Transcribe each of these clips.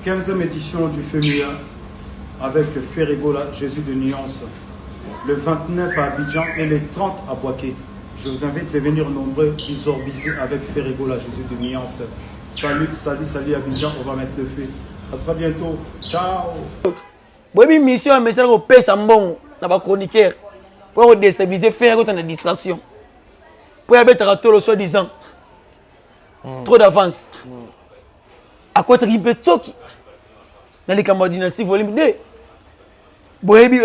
15e édition du FEMUA avec Ferregola, Jésus de Nuance, le 29 à Abidjan et le 30 à Boaké. Je vous invite à venir nombreux, isorbiser avec Ferregola, Jésus de Nuance. Salut, salut, salut Abidjan, on va mettre le feu. À très bientôt. Ciao. Oui, mission, mais c'est le pèse en bon, dans ma chroniqueur, pour déstabiliser, faire autant de distraction. Pour y avoir tout le soi-disant. Trop d'avance. À côté de Tsoki, dans les camarades dynastie volume 2. Boyebi,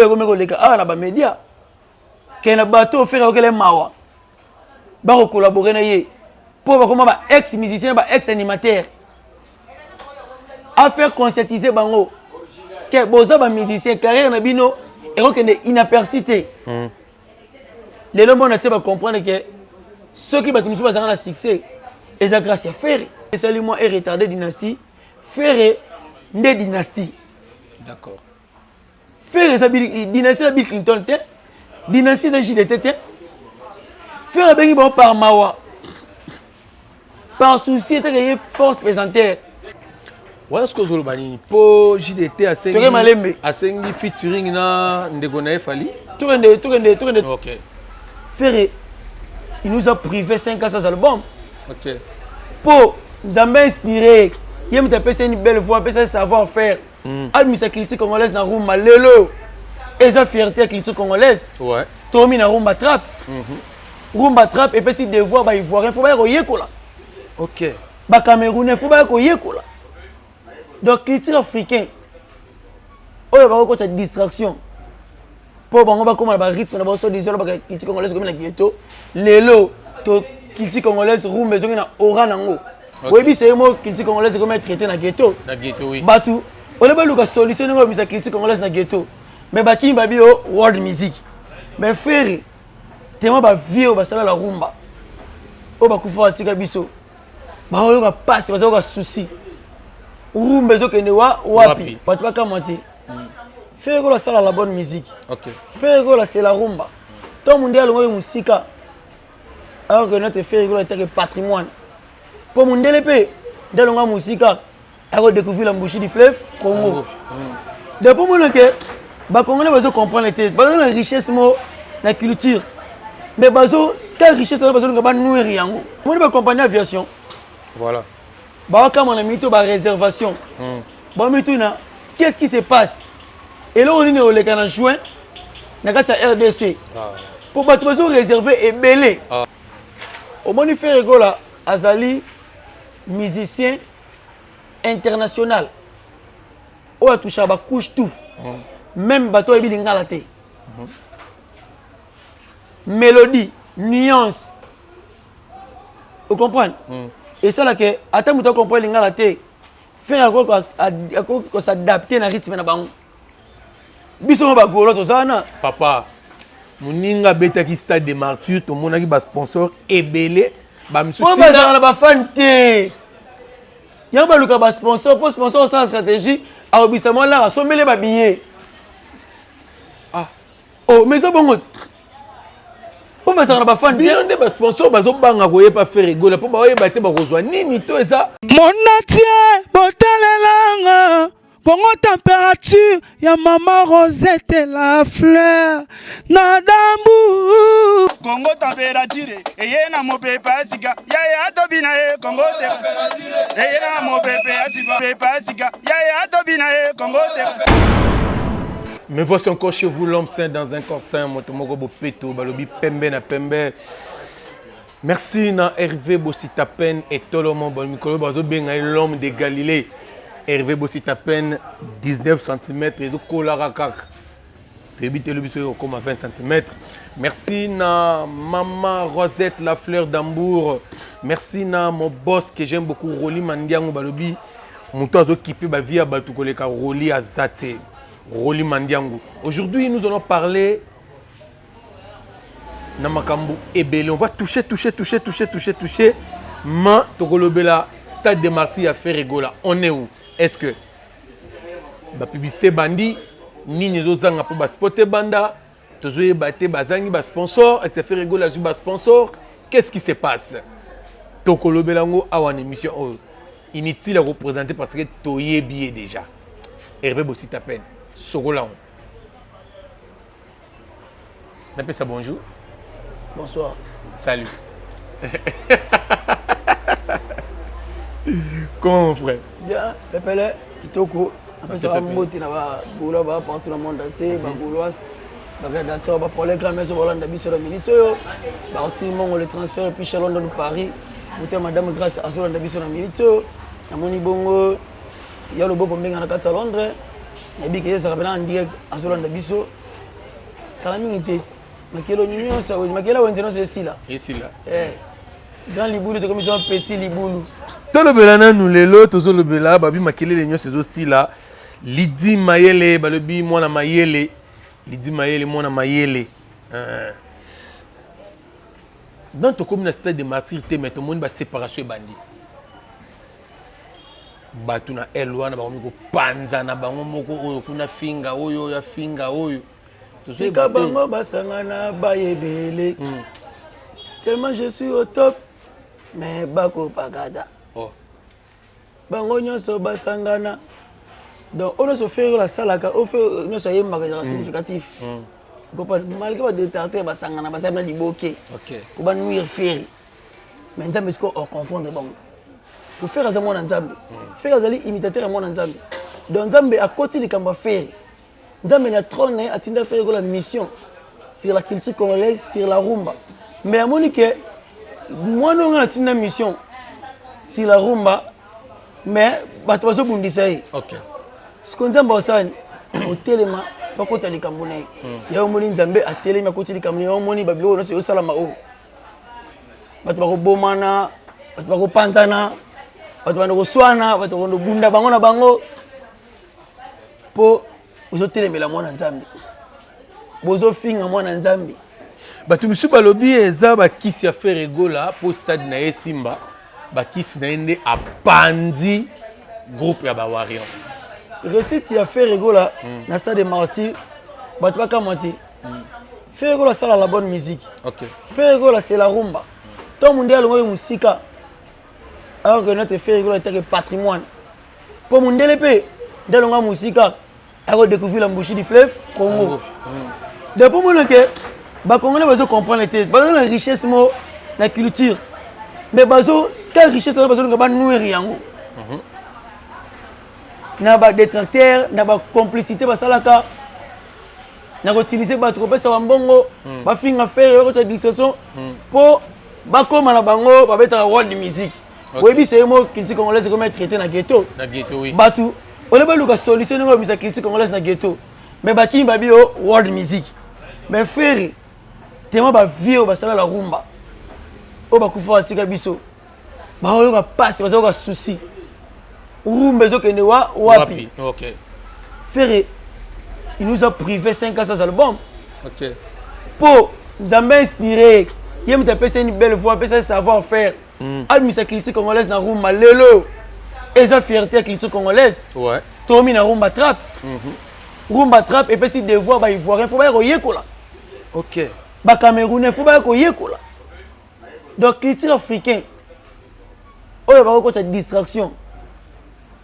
ah, là-bas, média. Qu'il y a un bateau, faire les mawa. Bah, collaborer, pour comment ex-musicien, ex-animateur. À faire conscientiser, bango. Que boza ba musicien carrière na bino et que ne inapercité. Les gens vont comprendre que ceux qui battent musuba zanga succès et ça grâce à Ferré. C'est lui moi est retardé dynastie. Ferré né dynastie. D'accord. Ferré sa dynastie de Bill Clinton té. Dynastie de JDT. Ferré bengi bon par mawa. Par souci était force présentaire. Ouais, ce que je veux dire, pour JDT à 5 featuring na Ndegona Fali. Tout le Ok. Ferré, il nous a privé 5 ans sans album. Ok. Pour nous inspirer, il m'a fait une belle voix, un savoir-faire. Administration critique congolaise na Rumba Lelo. Et sa fierté critique congolaise. Ouais. Tomi na Rumba Trap. Rumba Trap et puis si devoir ba ivoirien faut ba koyekola. Ok. Ba Camerounais faut ba koyekola. Donc, critique africain, il y a une distraction. Pour que nous comme le rythme, nous avons dit que la critique congolaise comme la ghetto. Lelo, la critique congolaise, roum, mais on a oran en haut. Oui, c'est un mot critique congolaise comme traité dans la ghetto. La ghetto, oui. Batou, on a pas eu solutionner la critique congolaise dans la ghetto. Mais Baki Babi au world music. Mais Ferry, tellement ba vieux, ba sala la rumba. On va koufa tika biso. Ba on va passer, on va souci. Rumba zokende wapi patu bakamate Ferregola sala la bonne musique. Ok. Ferregola c'est la rumba. Tout le monde a le musika. Alors que notre Ferregola est un patrimoine. Pour mon DLP, dans le musika, a découvert la bouche du fleuve Congo. Depuis mon que les Congolais vont comprendre les têtes, la richesse la culture. Mais bazo quelle richesse on a besoin de nourrir yango. On va accompagner l'aviation. Voilà. Bah comme on a mis tout la réservation. Bon maintenant, qu'est-ce qui se passe? Et là on est au Lekana juin, na kati RDC. Pour battre besoin réservé et belé. Au moins Ferregola azali musicien international. On a touché à ba couche tout. Même bateau et bilingala té. Mélodie, nuance. Vous comprenez? Et ça là que attends muto comprendre lingala té. Faire quoi s'adapter na rythme na bango. Biso ba golo to zana. Papa, muninga betaki stade de martyrs, to monaki ba sponsor ebele, ba msuti. On va dans la fan té. Y'a ba luka ba sponsor, pour sponsor sa stratégie, a obisamo là, sommele ba billet. Ah. Oh, mais ça bon. Pour ba dans la fan té, on ba sponsor bazo banga koye pa faire rigoler, pour ba oyeba te ba rejoindre nini to eza. Monatie botalelanga Congo température ya maman Rosette la fleur Nadambu Congo température eye na mopepe asika ya tobina Congo température eye na mopepe asika ya tobina Congo Mais voici encore chez vous l'homme saint dans un corps saint motomoko bopeto balobi pembe na pembe. Merci na Hervé Bossitapen et Tolomon bon mikolo bazo benga l'homme de Galilée. Hervé Bossitapen 19 cm et kolara kak. Tribute le biso comme 20 cm. Merci na maman Rosette la fleur d'Ambour. Merci na mon boss que j'aime beaucoup Roli Mandiango balobi. Muto azo kipe ba via batu koleka Roli Azate. Roli Mandiango. Aujourd'hui nous allons parler Namakambu Ebele. On va toucher. Ma Tokolobela, stade de Martyrs à Ferregola. On est où? Est-ce que la publicité bandi, ni nous avons pour spotter banda, tous les batés bazangi bas sponsor, et Ferregola zu bas sponsor. Qu'est-ce qui se passe? Tokolobelango a une émission. inutile à représenter parce que Toye billet déjà. Hervé Bossita Pen. Sogola. On appelle ça bonjour. Bonsoir. Salut. Comment mon frère? Bien, Pépele, Kitoko. Après ça va monter là-bas, Gaulois, partout dans le monde entier, Gaulois, Bagadator, pour les grands mères Hollande, sur la minute, on le transfert depuis chez Londres de Paris. Vous madame grâce à Hollande sur la minute, à Monibongo, il y a le beau bombing à la carte à Londres, et bien que ça va en direct à Hollande Bisso. Calamité, Makelo Nuno, ça, Makela Wenzeno, c'est ici là. Ici là. Grand Liboulou, comme ils ont petit Liboulou. Tout le belana nous les lots, tout le bela, babi makele les c'est aussi là. Lidi Mayele, balobi moi na Mayele. Lidi Mayele, moi na Mayele. Dans ton commune stade de martyr, mais tout le monde va séparation bandi. Batuna elwa na bango panza na bango moko kuna finga oyo ya finga oyo. Sika bango basangana bayebele. Tellement je suis au top, mais bako pagada. Bango nyonso basangana. Donc on a se fait la salaka, on fait nous ça y est magasin significatif. Malgré pas détarter basangana, basangana liboké. OK. Ko ba nuire faire. Mais nzambe est-ce qu'on confondre bon. Pour faire ça mon nzambe. Faire azali imitateur mon nzambe. Donc nzambe à côté de kamba faire. Nzambe na trône a tinda faire la mission sur la culture congolaise, sur la rumba. Mais à Monique moi non a tinda mission sur la rumba. Mais bato baso bundisa yi. OK. Ce qu'on nzambe osani au telema pas ko tali kambone. Ya omoni nzambe a telema ko tali kambone omoni babilo no se sala mao. Bato bako bomana, bato bako panzana, bato bako swana, bato bako bunda bango na bango. Po ozo telemela mwana nzambe. Bozo finga mwana nzambe. Bato misu balobi eza bakisi ya faire egola po stade na Esimba. Bakisi na ende apandi groupe ya Bawarion. Recette ya faire egola na stade de martyr. Bato baka monter. Faire egola ça la bonne musique. OK. Faire egola c'est la rumba. Tout le monde a le musique. Alors que notre faire egola est un patrimoine. Pour mon DLP, dans la musique, a découvert la bouche du fleuve Congo. Depuis mon que les Congolais vont comprendre la richesse de la culture. Mais quelle richesse est la nourrir? Il y a des détracteurs, il y a des complicités, il y a utilisé des troupes, il y a des faire des discussions pour comme na bango ba betara world music. Oui, c'est moi culture congolaise comme traité na ghetto. Na ghetto oui. Batu, on ba luka solution ngo bisa culture congolaise na ghetto. Mais baki babi o world music. Mais faire tellement ba vieux ba sala la rumba. O ba kufa tika biso. Ba o ka passe ba ka souci. Rumba zo kende wa wapi. OK. Faire il nous a privé 5 ans sans album. OK. Pour nous a inspiré. Il me tape une belle voix, un savoir-faire. Administrer la culture congolaise dans rumba lelo. Et sa fierté la culture congolaise. Ouais. Tomi na rumba trap. Rumba trap et puis si des voix ba ivoirien faut ba yekola. OK. Ba camerounais faut ba yekola. Donc culture africaine. Oyo ba ko ta distraction.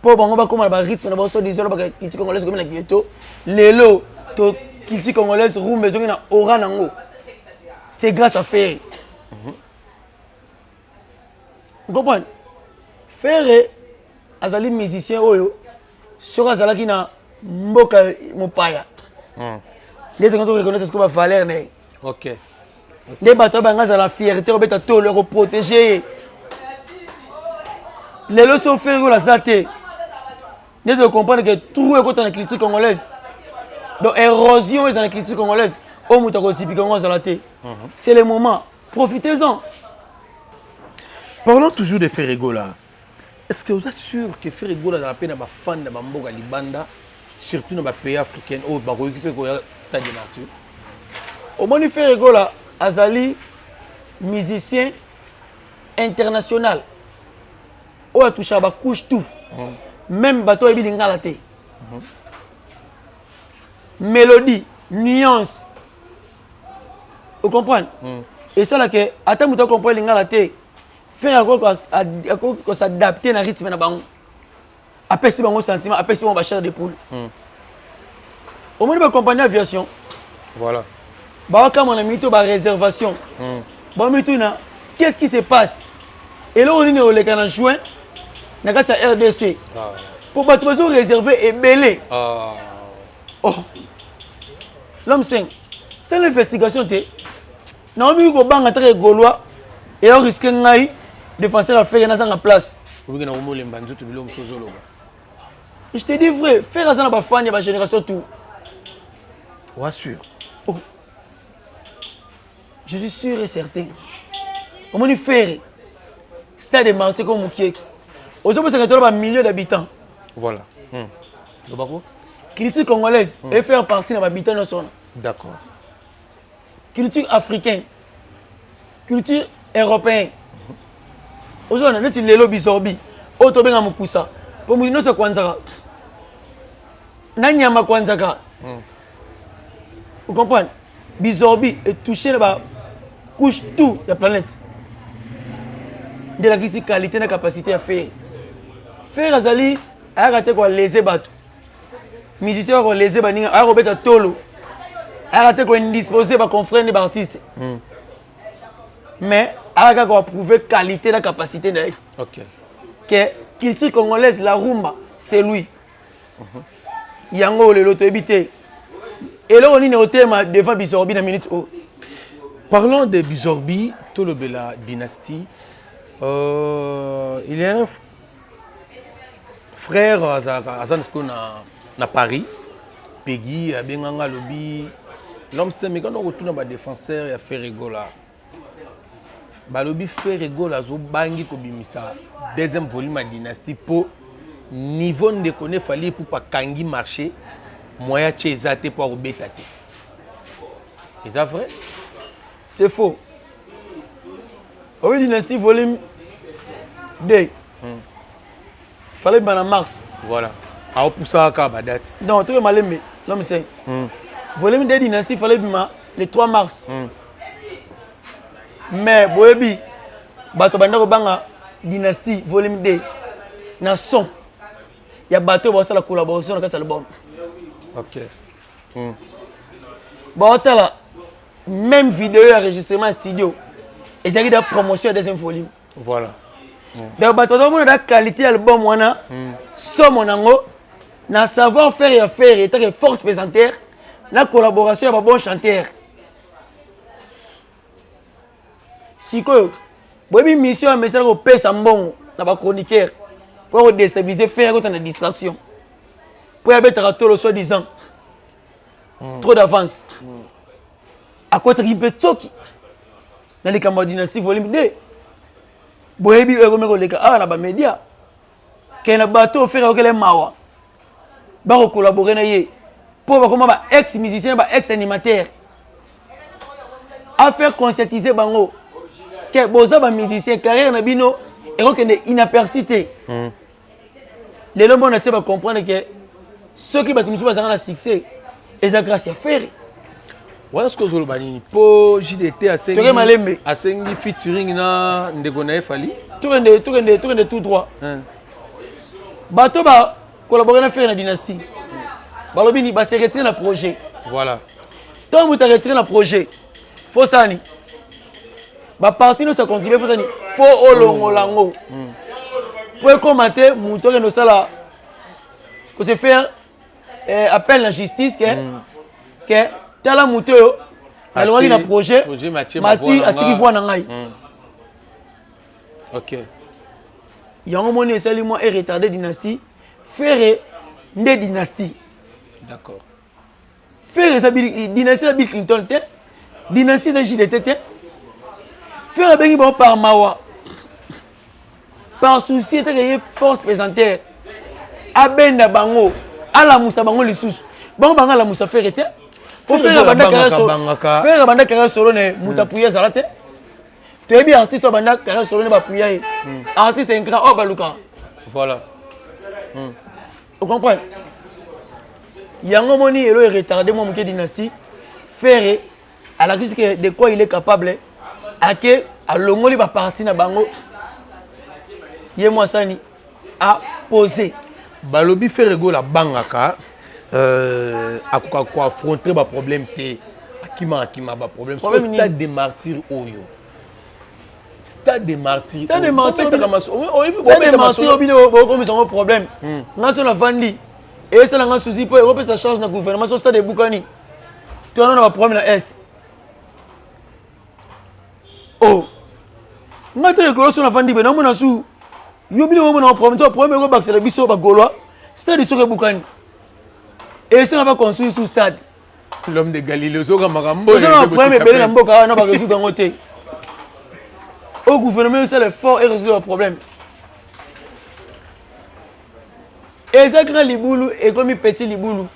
Pour bango ba comme ba rythme na ba so disons ba culture congolaise comme na ghetto. Lelo to culture congolaise rumba zo na ora nango. C'est grâce à Ferré. Vous comprenez? Ferré, azali musicien oyo, sur azalaki na mboka mopaya. Les gens qui reconnaissent ce qu'on va faire. OK. Les bateaux bangas à la fierté, on va tout leur protéger. Les leçons Ferré la santé. Vous devez comprendre que tout est dans la culture congolaise. Donc érosion est dans la culture congolaise. C'est le moment. Profitez-en. Parlons toujours de Ferregola. Est-ce que vous êtes sûr que Ferregola a la fan de Mamboga Libanda, surtout dans les pays africains, au Baroque, qui fait stade de nature? Au moins, Ferregola, Azali, musicien international. On a touché à la couche tout. Même bateau est bien galaté. Mélodie, nuance. Vous comprenez? Et ça là que attends tu comprends l'ingala té Faire qu'on s'adapter à rythme na bango. Apesi bango sentiment, apesi bango chair de poule. Au moins ba compagnie aviation. Voilà. Ba ka mon ami to ba réservation. Ba mi na qu'est-ce qui se passe? Et là on est au le juin na kata RDC. Pour ba besoin réserver et belé. Oh. L'homme 5. C'est l'investigation té. Na mi ko banga très gaulois et on risque ngai défenseur à faire dans sa place. Oui, na omo lemba nzoto bilom sozolo. Je te dis vrai, faire ça dans ma famille, ma génération tout. Ouais, sûr. Oh. Je suis sûr et certain. Comment il fait? Stade de Marseille comme Moukiek. Aujourd'hui, c'est un million d'habitants. Voilà. Culture congolaise et faire partie de l'habitant de son. D'accord. Culture africaine. Culture européenne. Aujourd'hui, on a des lelo bizorbi. Otobenga mukusa. Pour nous, c'est kwanzaka. Nanyama kwanzaka. Vous comprenez? Bizorbi est touché la couche tout de la planète. De la qualité et la capacité à faire. Faire azali, a raté quoi léser bateau. Musicien quoi léser baninga, a robeta tolo. A raté quoi indisposé par confrère des artistes. Mais a raté quoi prouver qualité et la capacité de. OK. Que culture congolaise la rumba, c'est lui. Yango le loto habité. Et là on est au thème devant Bizorbi dans minute haut. Parlons de Bizorbi, Tolobela dynastie. Il y a un frère Azansko na Paris, Peggy, Benganga Lobi. L'homme c'est mais quand on retourne à défenseur, il a fait rigola. Balobi fait rigola zo bangi ko bimisa. Deuxième volume à dynastie pour niveau de connaît fallait pour pas kangi marché moyen chezate pour obetate. Est ça vrai? C'est faux. Oui, dynastie volume 2. Fallait bien en mars. Voilà. A pour ça ka date. Non, tout est mal aimé. L'homme c'est. Volume 2 dynastie fallait bien le 3 mars. Mais boyebi bato bandako banga dynastie volume 2 na son. Il y a bateau pour la collaboration avec l'album. OK. Bon, là, même vidéo enregistrement studio. Et c'est la promotion des deuxième volume. Voilà. Donc, bateau dans la qualité album wana somme nango na savoir faire et faire et être force présentaire la collaboration avec bon chanteur. Si que boyebi mission message au pesa mbongo na ba chroniqueur pour déstabiliser faire quand on a distraction. Pour y mettre tout le soi-disant. Trop d'avance. À quoi tu peux toki dans les camarades dynastie volume 2. Boyebi comme les gars na ba média. Qu'un bateau faire que les mawa. Ba collaborer na yé. Pour comment ba ex musicien ba ex animateur. À faire conscientiser bango. Que boza ba musicien carrière na bino et que inapercité. Les gens vont comprendre que ceux qui battent le succès, ils ont grâce à faire. Est-ce que vous avez pour JDT à 5 featuring na Ndegona Fali? Tout droit. Bato ba collaborer na faire la dynastie. Balobini ba se retirer le projet. Voilà. Tant que tu retirer le projet, faut ça ni. Ba parti nous ça contribuer faut ça ni. Faut olongolango. Pour commenter, monter nos salaires. Pour se faire appel à la justice que tel a monté à l'origine d'un projet. Mati a tiré voix dans l'ail. OK. Il y a un moment où c'est moi et retardé dynastie. Faire des dynasties. D'accord. Faire sa dynastie de Bill Clinton, dynastie de JDT. Faire un bon par Mawa. Par souci de force présentaire. Abenda bango, ala musa bango lisusu. Bango banga la musa faire été. Faut faire la banda carré solo. Faire la banda carré solo ne muta pouya zalate. Tu es bien artiste banda carré solo ne ba pouya. Artiste un grand oh baluka. Voilà. Vous comprenez? Yango moni elo est retardé moi muke dynastie. Faire à la crise de quoi il est capable à que à longoli ba parti na bango ye moi sani a posé balobi Ferrego la bangaka akoka ko affronter ba problème te akima ba problème stade des martyrs oyo stade des martyrs stade des martyrs obi son problème ngaso na vandi et ça nga souci pour Europe ça change na gouvernement so stade de Bukani tu as un problème na est oh ngata ko so na vandi be na mona su yobi mo na problème to problème ko bakse le biso ba golois stade de Soke Bukani et ça va construire sous stade l'homme de Galilée soka makambo c'est un problème belé na mboka na ba résoudre ngote au gouvernement c'est le fort et résoudre le problème et ça grand liboulou et comme petit liboulou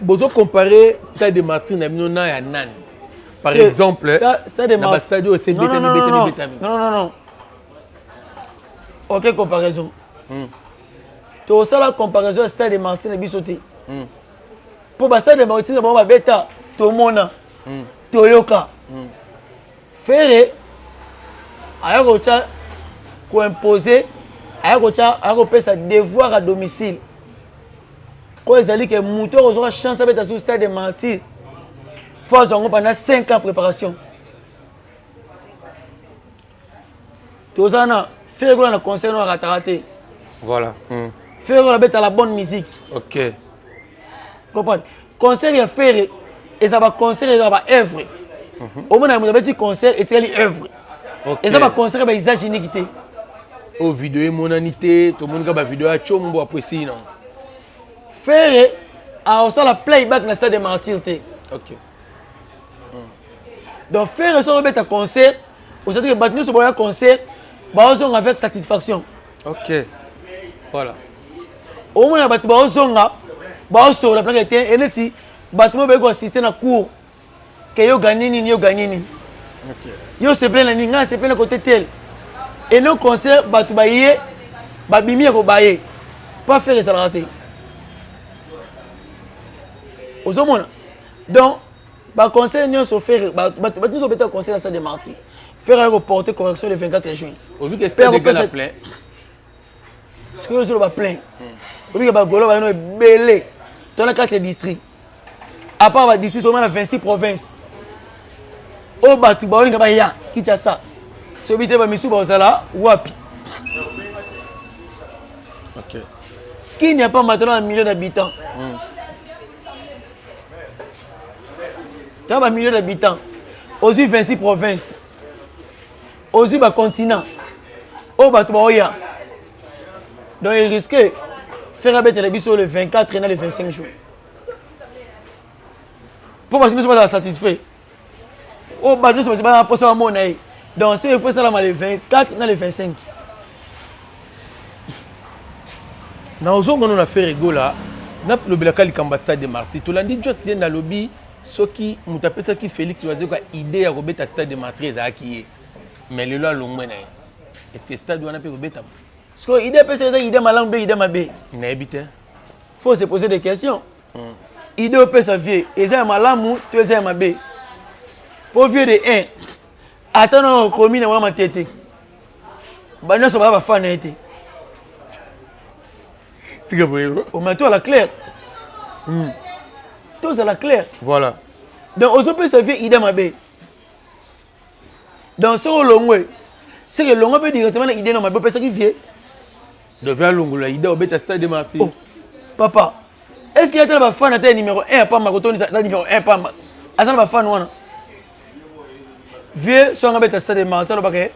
bozo comparer stade de Martyrs na bino na ya nani par exemple stade de Martyrs stade au CBT non OK comparaison to ça la comparaison stade de Martyrs na bisoté pour ba stade de Martyrs ba beta to mona to yoka faire aya ko cha ko imposer aya ko pesa devoir à domicile ko ezali que moto aura chance beta sur stade de Martyrs faut zongo pendant 5 ans préparation to zana faire ko na concert no raté voilà faire ko beta la bonne musique OK comprendre concert ya faire et ça va concert ya ba œuvre au moins na petit concert et teli œuvre et ça va concert ba usage unique té au vidéo monanité tout monde ka ba vidéo a chombo après si non faire a ça la playback na stade de Martyrs té OK donc faire ça beta concert au stade que battu so boya concert ba ozonga avec satisfaction OK voilà au moins battu ba ozonga ba oso la plaque té eneti battu mo be ko assister na cours que yo gagné ni OK yo se plaît na ninga se plaît na côté tel et non concert battu ba yé ba bimi ko baye pas faire ça raté ozomona donc ba concert nyo so faire battu so beta concert à stade de Martyrs faire reporter correction le 24 juin au vu que stade de plein ce que je va plein au vu que ba golo ba no belé dans les 4 districts à part ba district on a 26 provinces au batu ba olinga ba ya Kinshasa so bité ba misu ba osala wapi OK qui n'y a pas maintenant un million d'habitants tu as un million d'habitants aux 26 provinces aux ba continent au batu ba oya donc il risque faire la télévision le 24 et le 25 jours pour parce que nous sommes satisfaits au bas nous sommes pas pour ça mon aïe donc c'est il faut ça le 24 et le 25 na ozongo on a fait rigola na le belaka likamba stade de Martyrs to landi just bien na lobby soki mutapesa ki Félix waze ko idée ya robeta stade de Martyrs ezaki mais le loi longwe na est-ce que stade wana pe robeta parce que idée pesa idée malambe idée mabe na ebité faut se poser des questions idée au pesa vie eza malamu to eza mabe pour vieux de 1 attends commune wa matete bana so ba fa na été c'est que vous au matin la claire tout ça la claire voilà donc on peut se vie idée mabe dans ce longwe c'est que longo peut directement idée non mabe pesa qui vie devant longola idée au beta stade de Martyrs papa est-ce qu'il y a des fan à numéro 1 pas Marotoni numéro 1 pas azana ba fan wana vieux so ngabeta stade de Martyrs lo bakay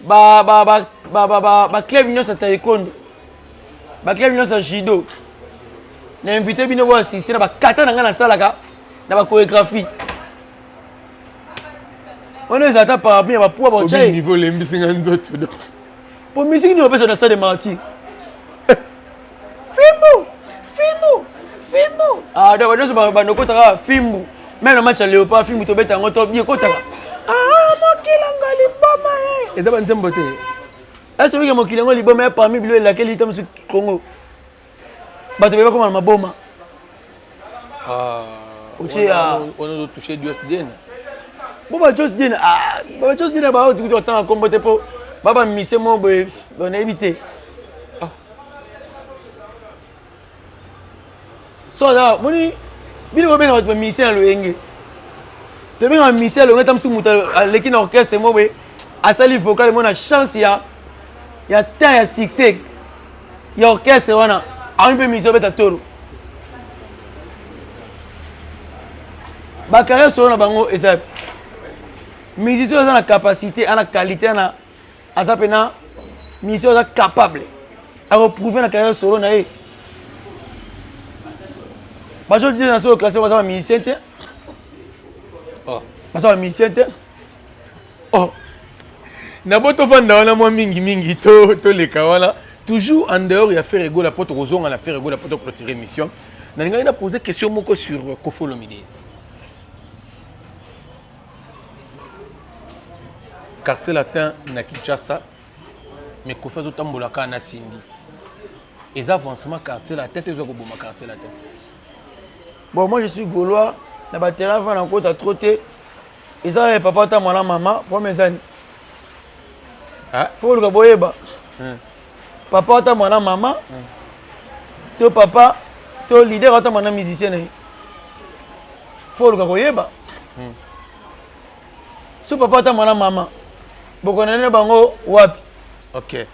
ba club union sa taekwondo ba club union sa judo na invité bino bo assister na ba kata na ngana salaka na ba chorégraphie on est à par rapport à pour ba chai niveau lembisi nganzoto pour musique nous pesa na stade de Martyrs Fimbo. Ah, donc nous sommes dans le Fimbo. Même le match à Léopard, Fimbo, tu bêtes en auto, bien quoi. Ah, mon kilango liboma. Et d'abord, nous sommes beauté. Est-ce que mon kilango liboma est parmi laquelle il tombe sur Congo? Bah, tu veux pas comment ma boma? Ah, on a touché du SDN. Bon, bah, Jos Dien, bah, tu as temps à combattre pour Baba mise mo boye on éviter. So là, moni bino mo benga ba mise lo yenge. Te benga mise lo ngata msu muta lekina orchestre mo boye asali vocal mo na chance ya temps ya succès. Ya orchestre wana a peu mise beta toro. Ba carrière sur na bango eza musicien a la capacité, a la qualité, a la musicien est capable à reprouver la carrière solo. Je dis dans ce classé, on va musicien. Oh. Naboto vanda wana mwa mingi to les kawala. Toujours en dehors il y a fait rigolo la porte roson, on a fait rigolo la porte pour tirer émission. Nanga ina posé question moko sur Koffi Olomide. Quartier latin na Kinshasa mais Koffi azotambolaka na Sindi. Et avancement quartier latin te zo ko boma quartier latin. Bon, moi je suis gaulois, na batera va na kota trotter. Et ça papa ta mwana maman pour mes années. Ah, faut le boyeba. Papa ta mwana maman. To papa, to leader ta mwana musicien. Faut le boyeba. So papa ta mwana maman. Bokonene bango wapi. OK.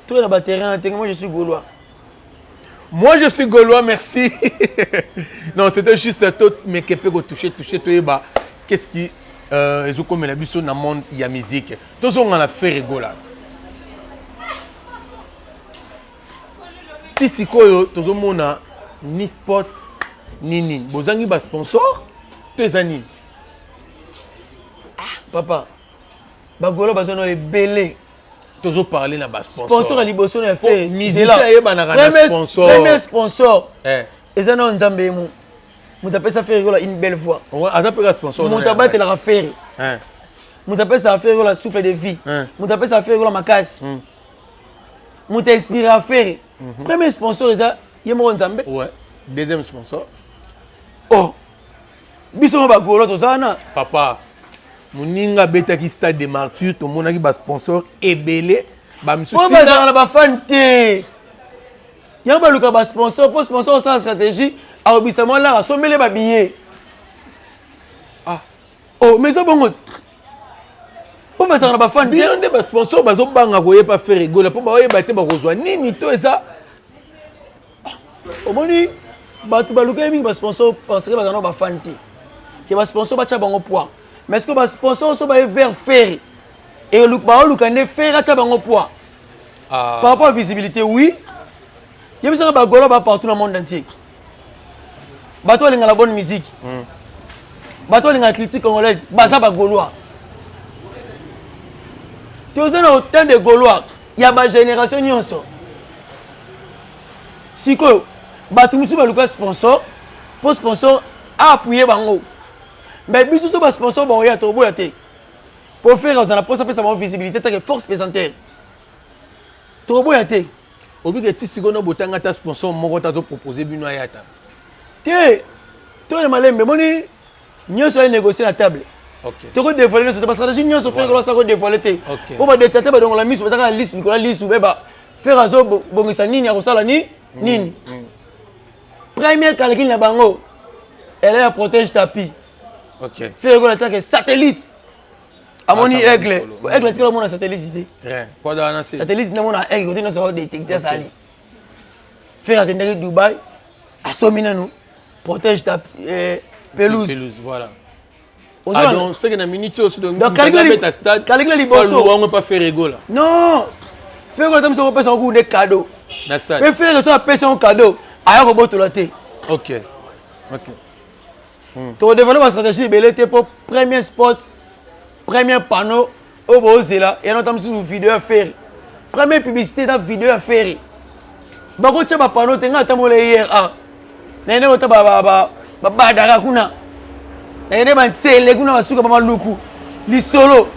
Tout na batera, moi je suis gaulois. Moi je suis gaulois, merci. Non, c'était juste tout mais que peut toucher toi ba. Qu'est-ce qui ils ont comme la biso na monde il y a musique. Tous on a fait rigoler. Si sikoyo tous on a ni sport ni nini. Bozangi ba sponsor tes amis. Papa. Ba gaulois bazono ebele. Toujours parler na ba sponsor. Sponsor à liboso na fait. Musicien yeba na sponsor. Premier sponsor. Et ça non nzambe mu. Muta pesa faire rigola une belle voix. Ouais, ata peka sponsor. Muta bate la faire. Muta pesa faire rigola souffle de vie. Muta pesa faire rigola makasi. Muta inspire à faire. Premier sponsor ça yemo nzambe. Ouais. Deuxième sponsor. Oh. Biso ba golo to sana. Papa. Muninga betaki stade de martyrs to monaki ba sponsor ebele ba misuti. Po ba na ba fan te. Ya ba luka ba sponsor, po sponsor sans stratégie, a obisamo la somele ba billet. Oh, mais ça bon. Po ba na ba fan te. Bien de ba sponsor ba zo banga koye pa faire rigoler, po ba oyeba te ba kozwa nini to eza. Omoni ba tu ba luka mingi ba sponsor parce que ba na ba fan te. Que ba sponsor ba cha bango poids. Mais est-ce que les sponsors sont vers faire et le faire à poids par rapport à la visibilité, oui. Il y a des gens qui partout dans le monde entier. Bato a la bonne musique. Bato a la critique congolaise. Baza ba Gaulois. Tu as autant de Gaulois. Il y a ma génération nyonso. Si quoi, bato musu ba luka sponsor, pour sponsor appuyer bango. Mais biso so ba sponsor ba oya to boya te. Pour faire dans la poste ça sa visibilité ta force présentaire. To boya te. Obi ke ti sigono botanga ta sponsor moko ta zo proposer bino ayata. Te. To le malembe moni nyonso a négocier la table. OK. To ko dévoiler notre stratégie nyonso faire ko sa ko dévoiler te. Pour ba détater ba donc la mise ba ta liste Nicolas liste ba faire azo bongisa nini ya ko sala ni nini. Première calcul na bango. Elle est protège tapis. OK. Faire quoi l'attaque satellite. Amoni aigle. Aigle c'est que le monde a satellite. Rien. Quoi dans c'est. Satellite na mona aigle côté nous ça détecter ça ali. Faire atteindre Dubaï. Assomina nous. Protège ta pelouse. Pelouse voilà. Ah donc c'est que na minute aussi donc calcule stade. Calcule les bosso. On va pas faire rigoler. Non. Faire quoi comme ça on peut un coup de cadeau. Na stade. Mais faire ça payer un cadeau. Aya ko boto la té. OK. Tu développer la stratégie belete pour premier spot, premier panneau au bozela et notamment sur vidéo à faire. Première publicité dans vidéo à faire. Bako tcha ba panneau tenga tamole hier ah. Nene ota ba dara kuna. Nene ba tele kuna basuka ba maluku. Li solo.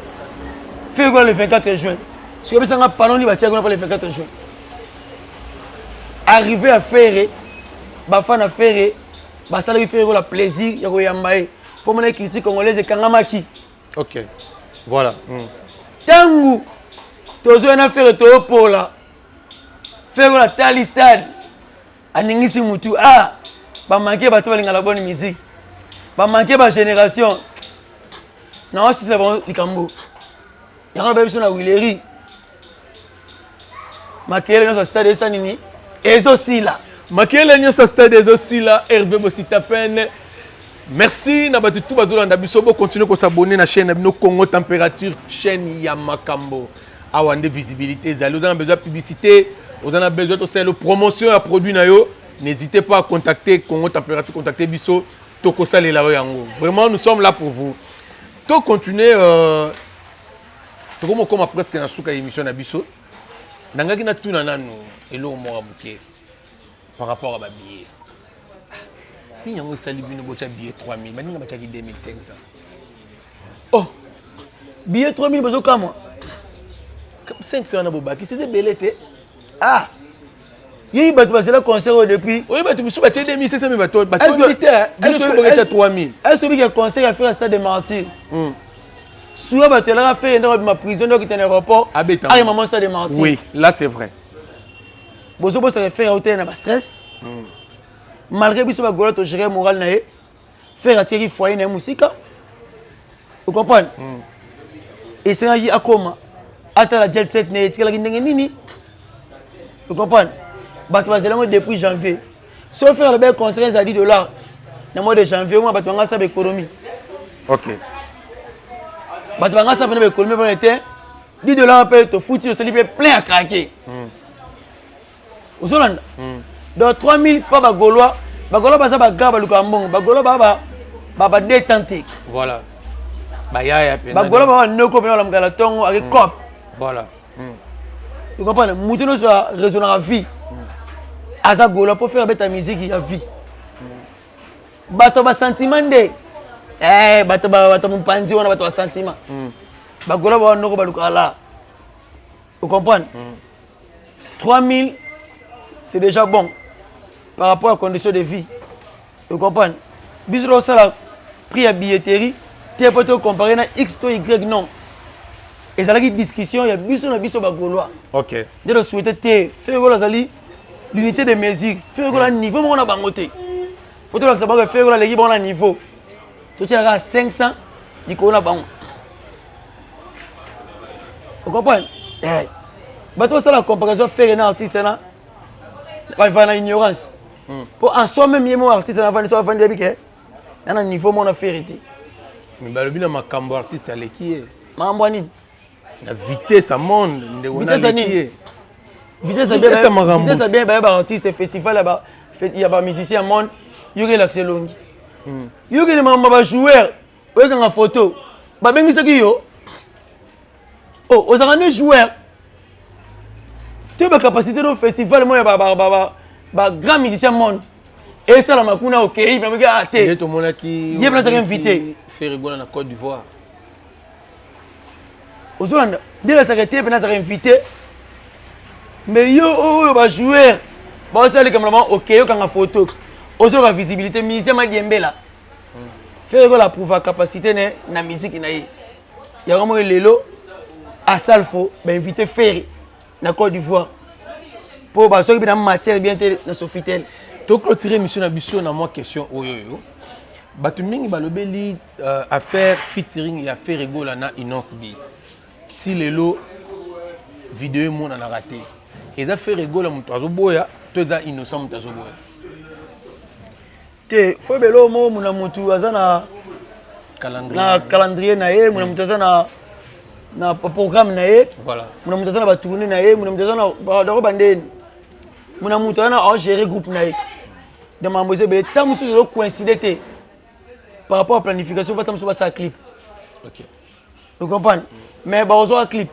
Fait quoi le 24 juin. Si vous avez un panneau li ba tcha kuna pour le 24 juin. Arriver à faire ba fan à faire. Ça lui fait le plaisir, il y a pour mon critique congolaise et kangamaki. OK. Voilà. Tangu tozo na faire to pola. Faire la tali stade. Aningisi mutu ba manquer ba to balinga la bonne musique. Ba manquer ba génération. Non si c'est bon likambo. Yanga ba biso na Wileri. Makele no stade esa nini? Ezo sila. Makele no stade ezo sila Hervé Bositapen. Merci na batu tout bazolanda biso bo continuer ko s'abonner na chaîne no Congo Température chaîne ya makambo. Awande visibilité zalo dans besoin de publicité, on a besoin de faire promotion à produit na yo. N'hésitez pas à contacter Congo Température, contacter biso toko sale la yango. Vraiment nous sommes là pour vous. To continuer to comme presque na suka émission na biso. Nangaki na tuna nanu elo mo abuke par rapport à ba billet. Ni yango sali bino bocha billet 3000, ba ninga bachaki 2500. Oh. Billet 3000 bezo ka moi. 500 na bobaki, c'était belete. Il y a un concert depuis. Oui, mais tu me souviens, tu as 2500 000 bateaux. Est-ce que tu as 3000? Est-ce que tu as un concert à faire à Stade des Martyrs? Souvent, tu as fait ma prison qui est en aéroport. Ah, maman, Stade des Martyrs. Oui, là c'est vrai. Bon, ça va faire un stress. Malgré que tu as géré le moral, faire attirer foyer dans la musique. Vous comprenez? Et c'est un à comment? Attends la jet set, tu as nini. Vous comprenez? Depuis janvier. Si on fait le bel concert à $10, dans le mois de janvier, on va faire une économie. Ok. On va faire une économie pour l'été. $10 peut te foutre, le slip est plein à craquer. Vous avez donc 3000 pas de Gaulois. Les Gaulois ne sont pas grave, les Gaulois sont détentés. Voilà. Les Gaulois sont avec cop. Voilà. Vous comprenez? Mouton soit raisonnable à vie. Aza Gaulois pour faire ta musique, il y a vie. Bato ba sentiment de. Bato mon panzi on a bato sentiment. Ba Gaulois ba noko ba lukala. Vous comprenez? 3000 c'est déjà bon par rapport aux conditions de vie. Vous comprenez? Bisous ça la prix à billetterie, tu peux te comparer à X to Y non. Et ça là qui discussion, il y a bisous ba Gaulois. OK. Je le souhaite faire l'unité de mesure, faire le niveau on a bangoté. Faut que ça faire le niveau. Tu as 500, il y a bon. Vous comprenez? Bah ça la comparaison faire un artiste là, va faire l'ignorance. Pour en soi même mon artiste là va faire des biquets. Il y a un niveau mon affaire. Mais bah le bien ma cambo artiste à l'équipe. Mamboani. La vitesse à monde, vitesse bien ba artiste festival là-bas, il y a ba musicien monde, il y a l'accès long. Il y a ba joueur, ouais dans la photo. Ba bengi ça qui yo. Oh, aux arènes joueurs. Tu as la capacité de festival moi ba grand musicien monde. Et ça la makuna OK, il va me gâter. Il y a tout le monde qui il est pas invité. Faire rigoler en Côte d'Ivoire. Aux Hollande, dès la secrétaire peut être invité. Mais yo ba joueur. Ba ça les cameraman OK, yo quand la photo. Aux la visibilité musicien ma diembe là. Faire la prouver capacité na musique na yi. Il y a vraiment lelo à Salfo, ba invité faire na Côte d'Ivoire. Pour ba so qui na matière bien na Sofitel. To clôturer émission na biso na moi question oyoyo. Batu mingi balobeli affaire featuring et affaire rigola na Innocence B. Si lelo vidéo mon en a raté. Et affaire rigola muto azoboya, to za innocent muto azoboya. Te faut belo mo muna mutu azana calendrier na ye, muna mutu azana na programme na ye. Voilà. Muna mutu azana ba tourner na ye, muna mutu azana ba bandeni. Muna mutu azana a gérer groupe na ye. De mamboze be tamu so coïncider par rapport à la planification, va tamu so ba sa clip. OK. Vous comprenez? Mais barozo a clip.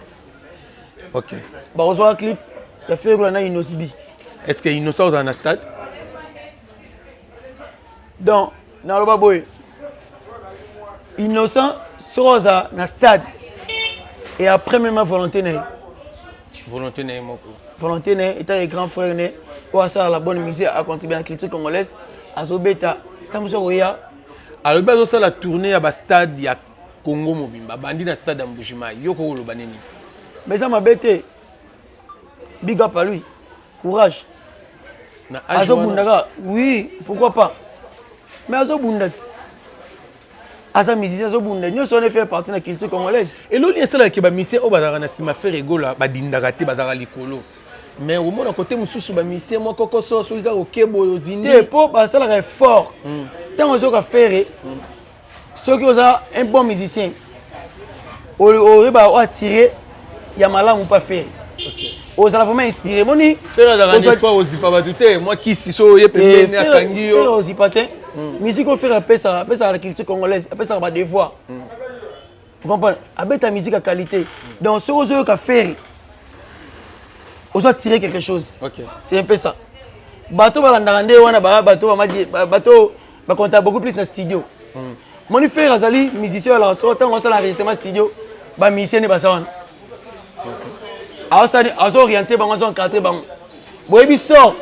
OK. Barozo a clip, il a fait na Innocence B. Est-ce que Innocent dans un stade? Donc, dans le baboy, Innocent sera dans un stade. Et après, même volonté. Volonté n'est pas. Volonté est un grand frère. Pour ça, la bonne musique a contribué à la critique congolaise. À Zobeta, comme ça, alors, ben, ça la tournée à stade, il y a Congo mobimba bandi na stade Mbushima yoko oloba nini? Mais ça m'a bêté. Big up à lui. Courage. Na Azo Bundaga, oui, pourquoi pas. Mais Azo Bundat. Azo musicien Azo Bundat. Nous sommes fait partie de la culture congolaise. Et l'autre c'est là que ba musicien au bazara na sima fait rigola ba dindagate bazara likolo. Mais au moins à côté mususu ba musicien moi kokoso so ka okebo zindi. Te po ba ça là fort. Tant on ka faire ceux qui ont un bon musicien. On va attirer Yamala ou pas faire. Aux allons vraiment inspirer. Moni. Faire dans un espoir aux Zipabatoute. Moi qui si so yé pembe ne akangi yo. Faire aux Zipatin. Musique on fait appeler ça la culture congolaise, appeler ça ba devoir. Vous comprenez? Avec ta musique à qualité. Donc ceux qui ont faire on doit tirer quelque chose. OK. C'est un peu ça. Bateau ba landande wana bateau ba compter beaucoup plus dans studio. Moni frère azali musicien la sortant on ça l'enregistrement studio ba musicien ne ba ça. Alors orienté bango on cadrer bango. Boyebi sort.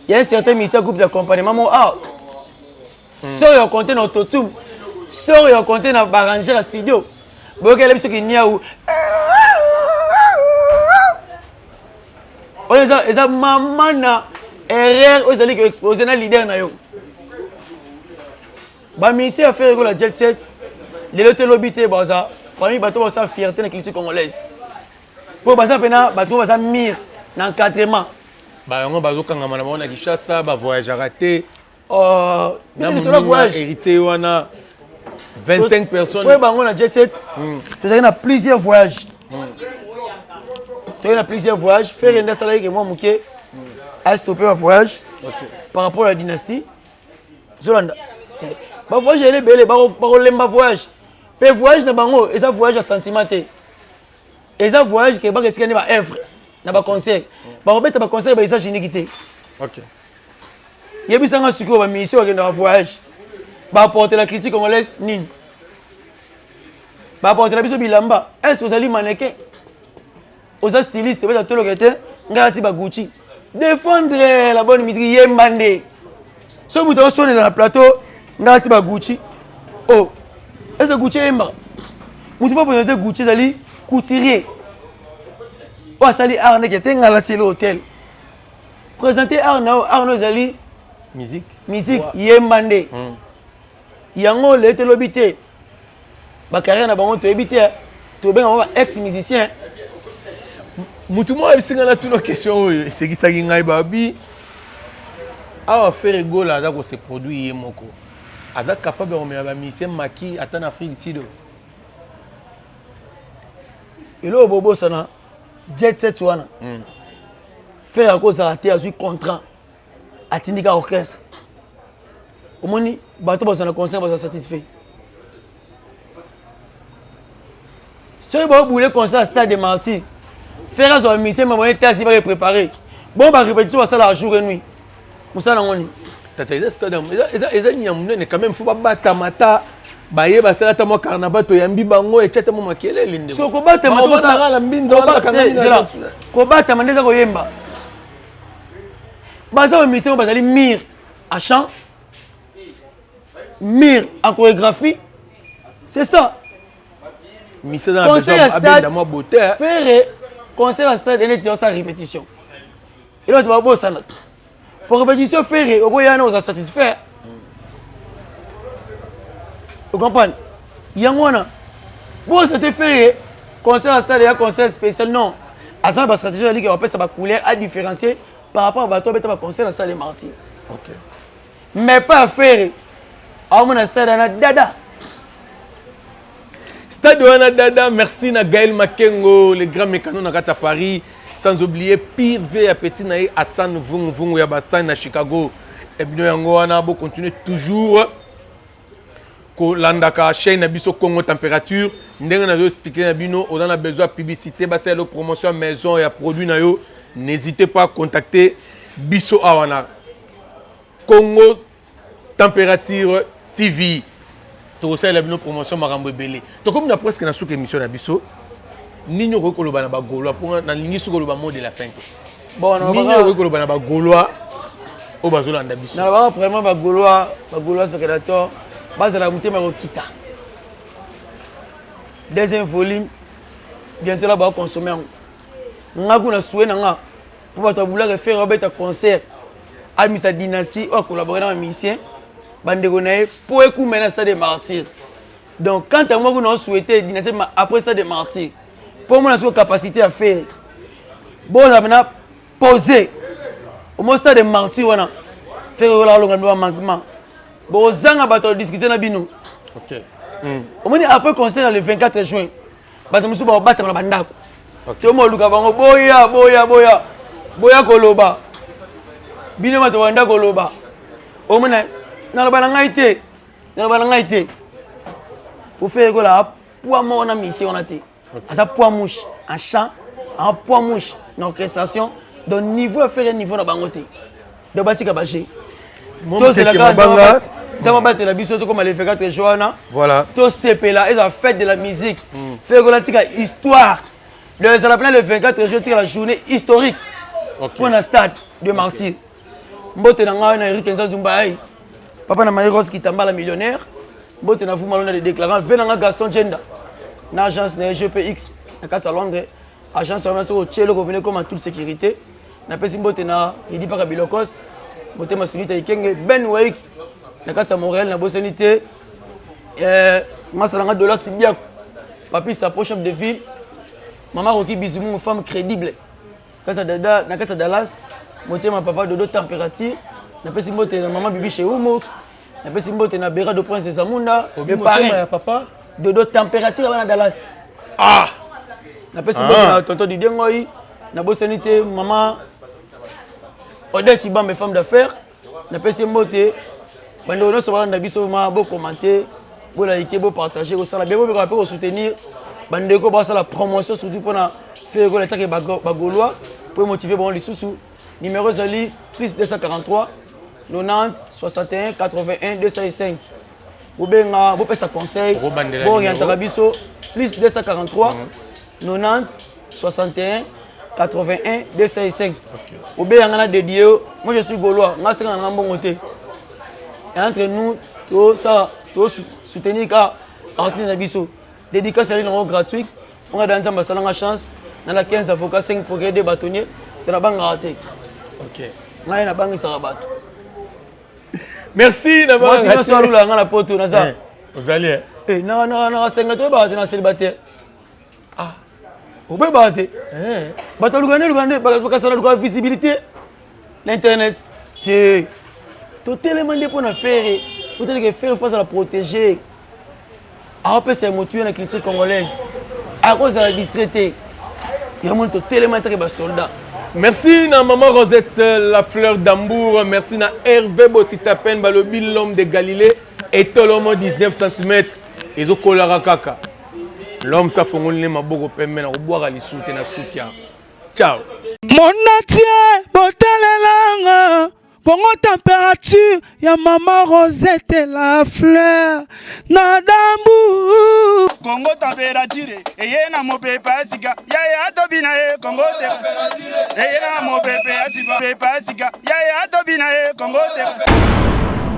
Il y a un certain musicien groupe d'accompagnement mon sort yo compter dans autotune. Sort yo compter dans arranger la studio. Boyeke le biso ki nia ou. On eza maman na erreur ozali ko exposer na leader na yo. Ba musicien a fait la jet set. Les lobité baza. Parmi bateau ça fierté na culture congolaise. Pour baza pena bateau baza mire na encadrement. Ba yango bazokanga mana bona Kishasa ba voyage raté. Na mon voyage hérité wana 25 personnes. Ouais bango na jet set. Tu as plusieurs voyages. Tu as plusieurs voyages. Faire un salaire que moi muké a stoppé un voyage par rapport à la dynastie. Zolanda. Ba voyage elle est belle, ba lemba voyage. Pe voyage na bango, et ça voyage à sentimenté. Et ça voyage que ba ketikane ba œuvre na ba concert. Ba robeta ba concert ba isa générité. OK. Yebi sanga suko ba mission ke na voyage. Ba apporter la critique congolaise nini. Ba apporter la biso bilamba. Est-ce que vous allez mannequin? Aux stylistes ba to lokete ngati ba Gucci. Défendre la bonne musique yembande. Si vous êtes dans le plateau, vous avez Gucci. Oh, est-ce que Gucci est mort? Vous devez présenter Gucci dans couturier. Oh, ça est Arnaud qui est dans l'hôtel. Présenter Arnaud Zali. Musique. Musique, yembande. Yango le telobité. Bakariya na bango to ebité. To benga ex-musicien. Mutumo a singa na toute question c'est qui ça qui ngai babi. A faire rigolo là que ce produit moko. Aza capable de remettre ba musicien maki ata na Afrique sido. Elo bobo sana jet set wana. Faire à cause raté a eu contrat. Atindika orchestre. Omoni bato ba sana concert ba satisfait. Si ba boule concert à Stade de Martyrs. Faire un musicien m'a moyen test il va préparer. Bon ba répétition ça la jour et nuit. Moussa Nangoni. Tata eza stade eza nyamune quand même faut pas battre mata baye basala ta mo carnaval to yambi bango et tete mo makele linde. So ko battre mata ça la mbinzo la kananga. Ko battre mandeza ko yemba. Baza un musicien bazali mire à chant. Mire en chorégraphie. C'est ça. Musicien dans besoin de moi beauté. Faire concert à stade et sa répétition. Et là tu vas bosser ça. Pour répétition faire au bout on va satisfaire. Vous comprenez? Yangona. Bon c'était faire concert à stade et un concert spécial non. À ça la stratégie dit qu'on peut ça va couleur à différencier par rapport à bateau bête va concert à stade de Martyrs. OK. Mais pas faire à mon stade à dada. Stade wana dada, merci na Gaël Makengo, le grand mécano na Kata Paris. Sans oublier Pire V à Petit Naï, Hassan Vung Vung Yabasan à Chicago. Et bien, on a continuer toujours. Landaka chaîne Abisso Congo température. Nous avons expliqué on a besoin de publicité, de promotion maison et à produits. N'hésitez pas à contacter Bisso Awana. Congo température TV. Tout ça, il y a une promotion Marambo Belé. Donc, comme on a presque une émission à Bisso. Nino rekoloba na ba Gaulois pour na lingi sukoloba mot de la fin. Bon, on Nino rekoloba na ba Gaulois au bazolanda biso. Na ba vraiment ba Gaulois spectateur, base la mutema ko kita. deuxième volume bientôt là va consommer nga kuna souhait nanga pour bato boulaka faire un concert à Misa Dynastie ou collaborer dans un musicien bandeko nae pour écouter na Stade des Martyrs. Donc quand moi qu'on souhaité Dynastie après Stade des Martyrs pour moi la capacité à faire bon on a posé au moins Stade des Martyrs on a faire la longue manquement bon zanga bato discuter na bino. OK. Au moins après concert le 24 juin bato musu ba battre na bandako. Tout le monde luka bango boya koloba bino bato banda koloba au moins na bana ngaité pour faire que la poids mort na mission on a té ça poids mouche en chant en poids mouche en orchestration donc niveau à faire niveau na bango té de basika baché Mon c'est la banga ça va battre la biso comme les 24 jours voilà tout c'est là et ça fête de la musique faire que la tika histoire ça l'appelle le 24 jours la journée historique pour un stade de Martyrs mbote na nga na Eric Nza Zumbaï papa na Maïros qui tamba la millionnaire mbote na vous malona de déclarant venanga Gaston Genda na agence na GPX na kata Londres agence na so chelo ko venir comme en toute sécurité na pesi mbote na idi pa Bilokos mbote masulita ikenge Ben Week na kata Montréal na bosanité masalanga de l'axe bien papi sa chef de ville maman Roki Bizoumou une femme crédible kata dada na kata Dallas motema papa dodo température na pesi mbote na maman bibi chez Oumo na pesi mbote na Bera de Prince des Amunda le parrain papa dodo température na Dallas na pesi mbote na tonton Didier Ngoyi na bosanité maman Odette Chibambe femme d'affaires na pesi mbote bando no so na biso ma bo commenter bo liker bo partager ko sala bien bo ko soutenir bande ko ba la promotion surtout pour na faire ko l'attaque bagolois pour motiver bon les sous numéro Zali plus 243 90 61 81 205 ou bien vous pesa conseil bon orienter biso plus 243 90 61 81 205 ou bien ngana dédié moi je suis gaulois nga senga nga mbongo te entre nous tout ça tout soutenir ka artiste na biso dédicace à l'île gratuite on a dans un salon à chance dans la 15 avocats 5 progrès des bâtonniers de la banque raté. OK. Moi na banque ça bateau. Merci na banque. Moi c'est là na poto na ça. Vous allez non 50 bateau na célibataire. Au be bateau. Bateau Lugandé parce que ça a visibilité l'internet. C'est totalement pour na faire pour te faire face à la protéger. Après c'est motué la culture congolaise. À cause de la distraité. Il y a monté tellement de soldats. Merci na maman Rosette la fleur d'Ambour, merci na Hervé Bossitapen balobi l'homme de Galilée et Tolomo 19 cm et zo kolara kaka. L'homme ça fongolne maboko pembe na boire ali soute na soukia. Ciao. Mon atie botalelanga Congo température ya maman Rosette la fleur na dambu Congo température eye na mopepa sika ya tobina Congo température eye na mopepa sika ya tobina Congo température